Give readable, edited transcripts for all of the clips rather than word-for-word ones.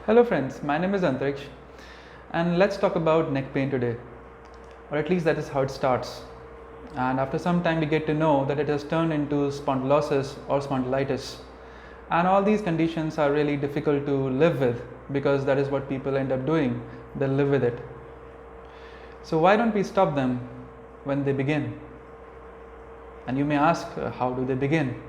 Hello friends, my name is Antariksh and let's talk about neck pain today, or at least that is how it starts. And after some time we get to know that it has turned into spondylosis or spondylitis, and all these conditions are really difficult to live with because that is what people end up doing, they live with it. So why don't we stop them when they begin? And you may ask, how do they begin?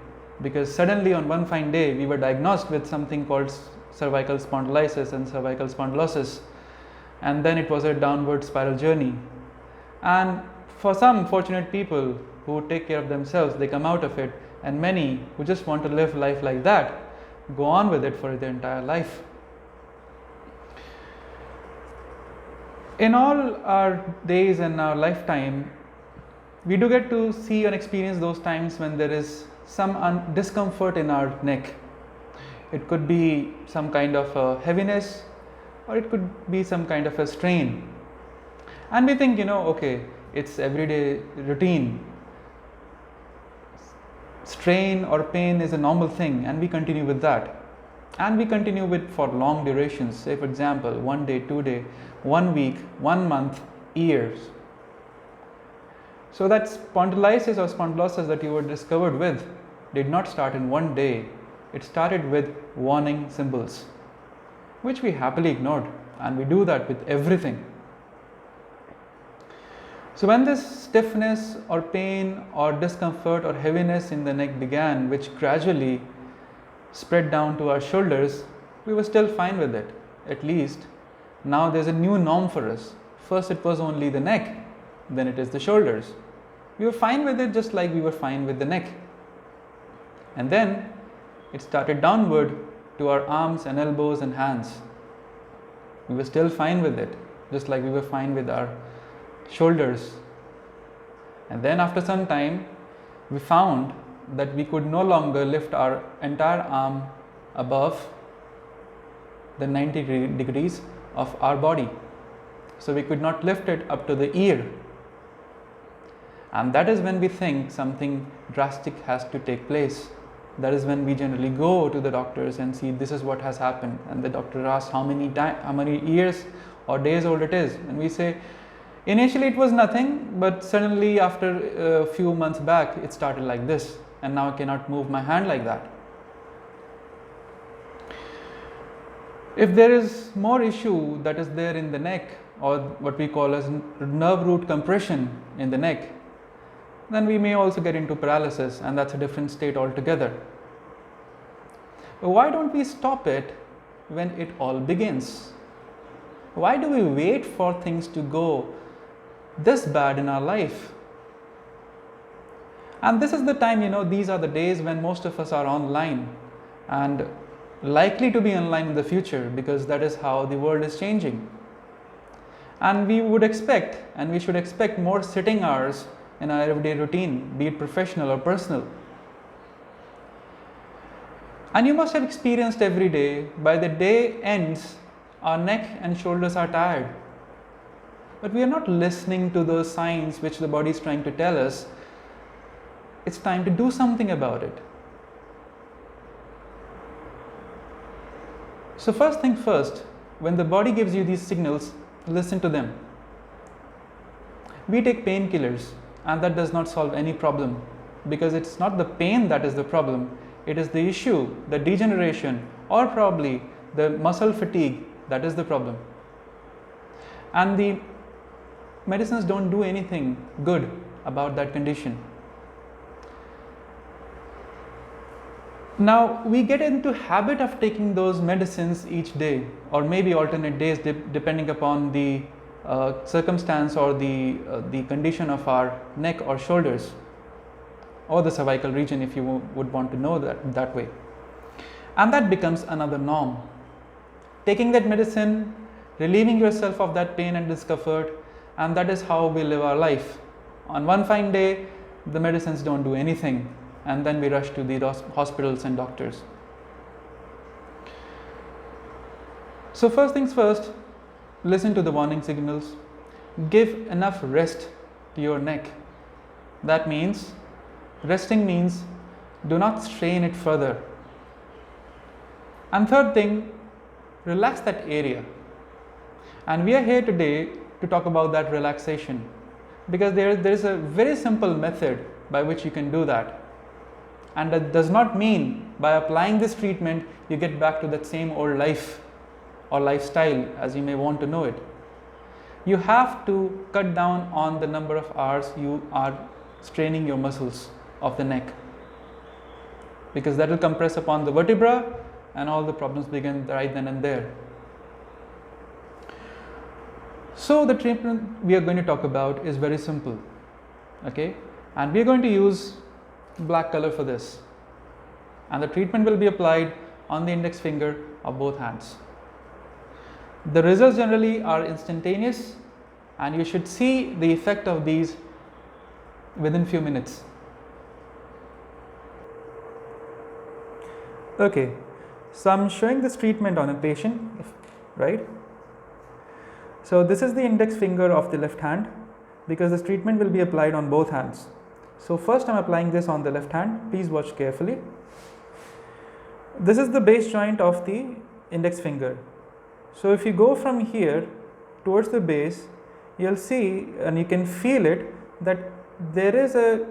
Because suddenly on one fine day we were diagnosed with something called cervical spondylitis and cervical spondylosis, and then it was a downward spiral journey. And for some fortunate people who take care of themselves, they come out of it, and many who just want to live life like that go on with it for their entire life. In all our days and our lifetime, we do get to see and experience those times when there is some discomfort in our neck. It could be some kind of a heaviness, or it could be some kind of a strain. And we think, okay, it's everyday routine. Strain or pain is a normal thing, and we continue with that. And we continue with for long durations, say for example, 1 day, 2 day, 1 week, 1 month, years. So that spondylitis or spondylosis that you were discovered with did not start in 1 day. It started with warning symbols, which we happily ignored, and we do that with everything. So when this stiffness or pain or discomfort or heaviness in the neck began, which gradually spread down to our shoulders, we were still fine with it. At least now there's a new norm for us. First it was only the neck, then it is the shoulders. We were fine with it just like we were fine with the neck. And then it started downward to our arms and elbows and hands. We were still fine with it, just like we were fine with our shoulders. And then after some time, we found that we could no longer lift our entire arm above the 90 degrees of our body. So we could not lift it up to the ear. And that is when we think something drastic has to take place. That is when we generally go to the doctors and see this is what has happened, and the doctor asks how many years or days old it is, and we say initially it was nothing, but suddenly after a few months back it started like this, and now I cannot move my hand like that. If there is more issue that is there in the neck, or what we call as nerve root compression in the neck, then we may also get into paralysis, and that's a different state altogether. But why don't we stop it when it all begins? Why do we wait for things to go this bad in our life? And this is the time, these are the days when most of us are online and likely to be online in the future, because that is how the world is changing. And we would expect, and we should expect, more sitting hours in our everyday routine, be it professional or personal. And you must have experienced every day, by the day ends, our neck and shoulders are tired. But we are not listening to those signs which the body is trying to tell us. It's time to do something about it. So first thing first, when the body gives you these signals, listen to them. We take painkillers, and that does not solve any problem, because it's not the pain that is the problem, it is the issue, the degeneration, or probably the muscle fatigue that is the problem. And the medicines don't do anything good about that condition. Now we get into habit of taking those medicines each day, or maybe alternate days, depending upon the circumstance or the condition of our neck or shoulders, or the cervical region, if you would want to know that way. And that becomes another norm. Taking that medicine, relieving yourself of that pain and discomfort, and that is how we live our life. On one fine day, the medicines don't do anything, and then we rush to the hospitals and doctors. So first things first, listen to the warning signals. Give enough rest to your neck. That means, resting means do not strain it further. And third thing, relax that area. And we are here today to talk about that relaxation, because there is a very simple method by which you can do that. And that does not mean by applying this treatment you get back to that same old life or lifestyle as you may want to know it. You have to cut down on the number of hours you are straining your muscles of the neck, because that will compress upon the vertebra and all the problems begin right then and there. So the treatment we are going to talk about is very simple, okay, and we are going to use black color for this, and the treatment will be applied on the index finger of both hands. The results generally are instantaneous, and you should see the effect of these within few minutes. Okay, so I'm showing this treatment on a patient, right? So this is the index finger of the left hand, because this treatment will be applied on both hands. So first I'm applying this on the left hand. Please watch carefully. This is the base joint of the index finger. So if you go from here towards the base, you'll see and you can feel it that there is a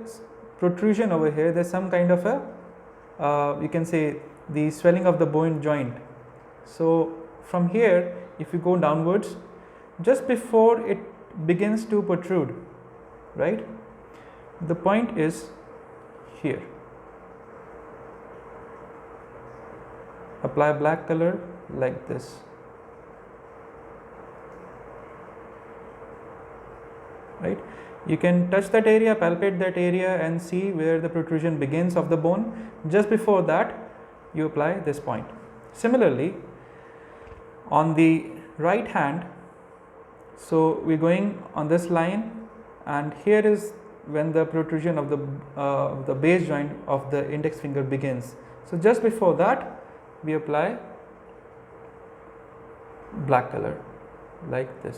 protrusion over here. There's some kind of a, you can say, the swelling of the bone joint. So from here, if you go downwards, just before it begins to protrude, right, the point is here. Apply black color like this. Right, you can touch that area, palpate that area and see where the protrusion begins of the bone. Just before that you apply this point. Similarly on the right hand, so we're going on this line, and here is when the protrusion of the base joint of the index finger begins. So just before that we apply black color like this.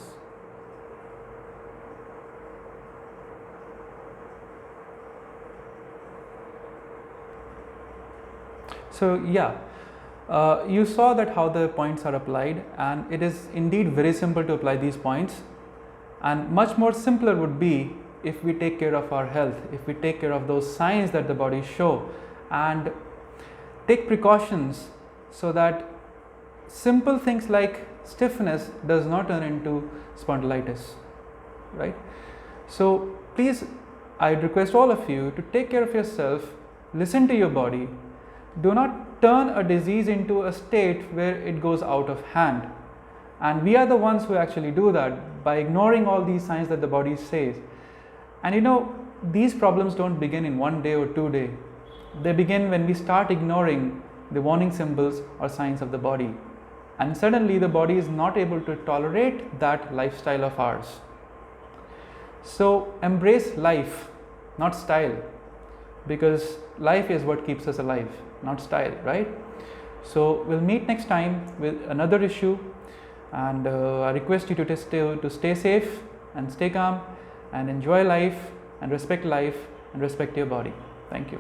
So yeah, you saw that how the points are applied, and it is indeed very simple to apply these points, and much more simpler would be if we take care of our health, if we take care of those signs that the body show and take precautions so that simple things like stiffness does not turn into spondylitis, right? So please, I request all of you to take care of yourself, listen to your body. Do not turn a disease into a state where it goes out of hand, and we are the ones who actually do that by ignoring all these signs that the body says. And you know, these problems don't begin in 1 day or 2 days. They begin when we start ignoring the warning symbols or signs of the body, and suddenly the body is not able to tolerate that lifestyle of ours. So embrace life, not style, because life is what keeps us alive, not style, right? So we'll meet next time with another issue, and I request you to stay safe and stay calm and enjoy life and respect your body. Thank you.